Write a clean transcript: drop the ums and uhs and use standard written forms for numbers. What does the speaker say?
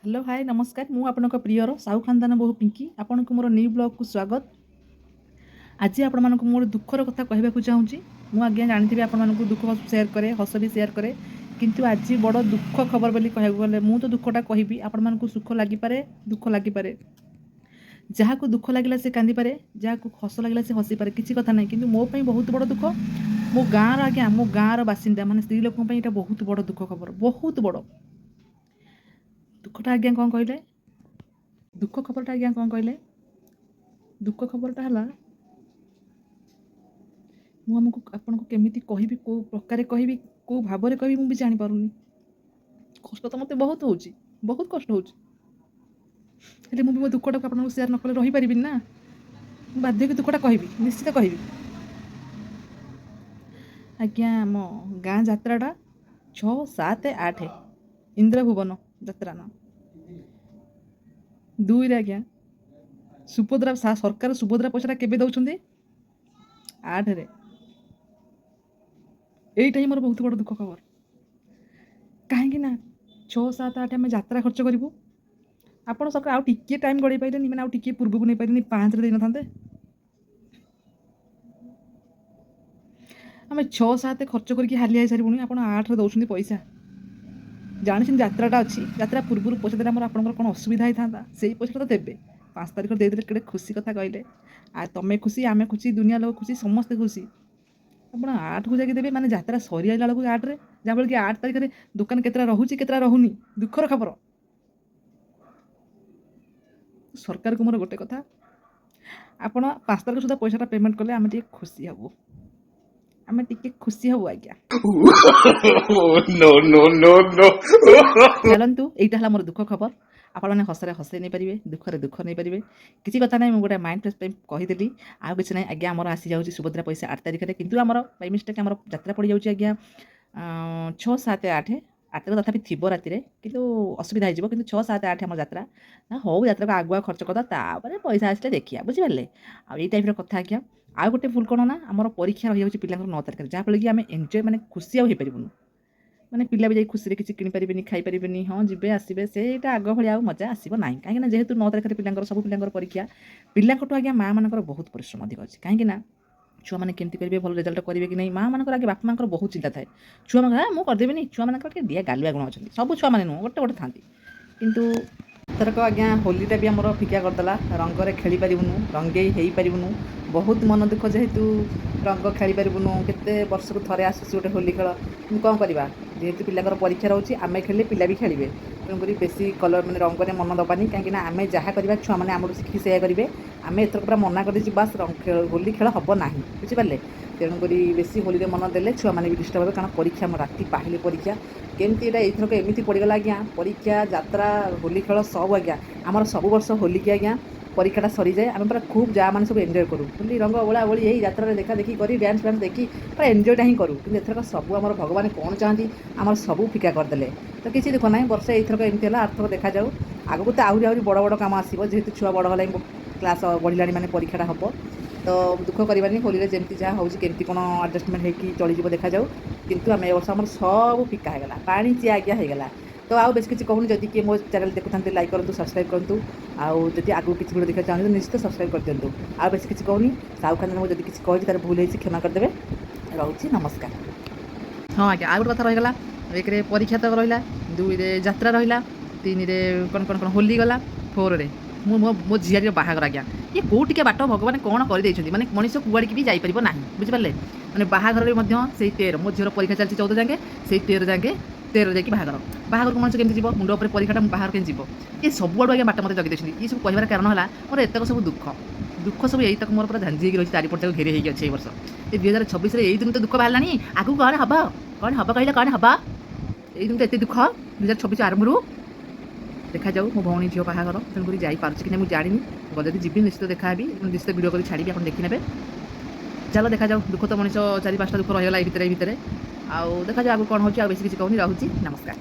Hello hi नमस्कार मु आपनक prior Sahu खानदान बहु पिंकी आपनक मोर न्यू ब्लॉग को स्वागत। आज आपण मानक मोर दुखर कथा कहबा चाहूँगी। मु आज्ञा जानी आपण मानक दुख सेयार करे हस भी सेयार करे किंतु आज बड़ दुख खबर बोली कहबा गले मु तो दुखटा कहबी आपण मानक सुख लगी पारे दुख लगी पारे। जहाँ को दुख लगिला से कांदी पारे जहाँ को हस लगिला से हसी पारे किसी कथा नहीं किंतु मो पई बहुत बड़ दुख। मो गाँव आज्ञा मो गाँव बासिंदा माने स्त्री लोक पई बहुत बड़ दुख खबर बहुत बड़ दुखटा आज्ञा कौन कहले दुख खबरटा आज्ञा कौन कहले दुख खबरटा है मुझे आपको केमी कहि कौ प्रकार कहि कौ भाव में कहि मुझे जानी पारुनी कष्ट तो मत बहुत हो बहुत कष्ट हो मुझे मो दुखटा आपको सेयार न कले रही पारि ना बाध्य दुखटा कहि निश्चित कहि आज्ञा मो गाँ जात्राटा 6, 7, 8 इंद्रभुवन जात्रा ना 2 रे आज्ञा सुभद्रा सरकार सुभद्रा पैसा केबे दौरान 8 रे यहीटा ही मोर बहुत बड़ दुख खबर कहीं 6, 7, 8 आम यात्रा खर्च करूँ आपड़ सरकार आउ टिके टाइम गड़े पारे मैंने आउ टिके पूर्व को नहीं पारे 5 रे देना था आम 6, 7 खर्च करके हाली आई सारी आप 8 रे दौरान पैसा जानी यात्राटा अच्छी यात्रा पूर्व पैसा देने आपर कौन असुविधा होता से पैसा तो देवे 5 तारीख देदे के खुशी कथा कहले आ तमें खुशी आम खुशी दुनिया लोग खुशी समस्ते खुशी आप 8 को जाके देवे माने यात्रा सरी आइला बेलू 8 रे जहाँ बेल कि 8 तारीख में दुकान केतरा रोचे केतरा रोनी दुखर खबर सरकार को मोर गोटे कथा आप 5 तारीख सुधा पैसाटा पेमेंट कले आम खुशी हबू आम टिके खुशी हबू आज्ञा चलतु यहीटा मोर दुख खबर आपण मैंने हसरे हसई नहीं पारे दुखरे दुख नहीं पारे किसी कथा नहीं गोटे माइंड फ्रेश कहीदेली आउ कि ना आज्ञा आम आसी जाऊँगी सुभद्रा पैसा 8 तारीख में कितु आम बाई मिस्टेक आम यात्रा पड़ जाऊँगी आज्ञा 6, 7, 8 8 तथापि थी राति कितु असुविधा हो कि 6, 7, 8 आम यात्रा ना हो यात्रा को आगुआ खर्च करता पैसा आसले देखिए बुझिपारे आई टाइप कथा आज्ञा आउ गोटे भूल कौन ना आम परीक्षा रही है पिला 9 तारीख जहाँफल कि आम एंजय माने खुशी आउ पारूँ माने पिला भी जाई खुशी किसी किनीपारे खाई पारे हाँ जी आसबे से आग भाई आ मजा आसो ना कहीं जेहेतु 9 तारीख पिला सब पिला परीक्षा पिलाठू आज्ञा माँ मान बहुत परिश्रम अधिक अच्छे कहीं छुआ मैंने केमती करेंगे भल रिजल्ट करेंगे कि नहीं माँ मान आगे बापा माँ बहुत चिंता थाए छुआ मान मुझे करदेवी छुआ मान दिया गालुआ गुण अच्छे सब छुआ मैंने नुह गोटे गोटे था किंतु एथरक आज्ञा होलीटा भी आमर फिका करदेला रंगरे खेली पारूनु रंगे हो पारूनु बहुत मन दुख जेहेतु रंग खेली पारूनु केते वर्ष को थरे आसूस गोटे होली खेल कौन करवा जेहेतु पिलांकर परीक्षा रोचे आमे खेले पिला भी खेलिए तेणुक बेसी कलर मैंने रंग मन दबानी कहीं आम जहाँ करवा छुआ मैंने आम शिखी से करेंगे आम एथर पूरा मना कर बास होली खेल हम ना बुझिपारे तेणुक बेसी होली में मन देले छुआ मैंने भी डिस्टर्ब हे कारण परीक्षा राति पहले परीक्षा केमती एथरक एमती पड़गला आज्ञा परीक्षा यात्रा होली खेल सब आज्ञा आमर सब वर्ष होली की आज्ञा परीक्षाटा सरी जाए आम पूरा खूब जहाँ मैंने सब एंजय करूँ होली रंग ओला ओली यही यात्रा देखा देखी करी डांस फांस देखी पूरा एंजयटा ही करूँ कि एथरक सब आम भगवान कौन चाहती आम सब फिका करदे तो किसी दुख ना वर्ष एथरक एमती है आर्थक देखा जाऊ आगू तो आहरी आहरी बड़ बड़ कम आसो जेहेतु छुआ बड़ है क्लास बढ़ला मैंने परीक्षाटा हम तो दुख करवानी होली जमी जहाँ हो केमती कौन आडजस्टमेंट होगी चलीज देखा जाऊ किंतु आम ए वर्ष आम सब फिका होगा पानी चिया आज्ञा होगा तो आउ बेस किसी कहूनी जदि किए मो चैनल देखुता लाइक करूँ सब्सक्राइब करूँ आउ जब आगू किसी वीडियो देखा चाहते निश्चित सब्सक्राइब कर दिंतु आउ बेस किसी कहूनी साहू खान मुझे किसी कही तार भूल होती क्षमा करदे रोचे नमस्कार। हाँ आज्ञा आउ गोटे कथा रहीगला 1 रे परीक्षा तक रहा 2 रे यात्रा रहा 3 रे कौन कौन कौन होली गला 4 रे मो झीआरी बाहागर आज्ञा ये कौटिक बाट भगवान कौन कर माने मनीष कुआड़ी भी जापर ना बुझिपारे मैंने बाहागर में 13 मो झीर परीक्षा चलती 14 जाके से 13 जाके 13 जाकि बाहागर को मनुष्य केमती मुंड उपर परीक्षाटा बाहर के जीव ये सब आड़ आगे बाट मत जगी देखते ये सब कहबार कारण है मोर एतक सब दुख सब यही तक मोर पूरा झांझी रही चारिपट घेरे होगी अच्छे वर्ष ये 2026 यही दिन तो दुख बाहर आगू कौन हम कहले कौन हम यही दिन तो एत दुख 2026 आरंभ देखा जाऊ मो भौणी झील बाहागर तेणुक जापारे कि मुझे जानी जब जी निश्चित देखा निश्चित वीडियो कर छाड़ी आप देखने चलो देखा जाऊ दुख तो मनीष 4-5टा दुख रहीगला ये भितर आउ देखा जाऊ आगे कौन हो बेस किसी कहूनी रोचे नमस्कार।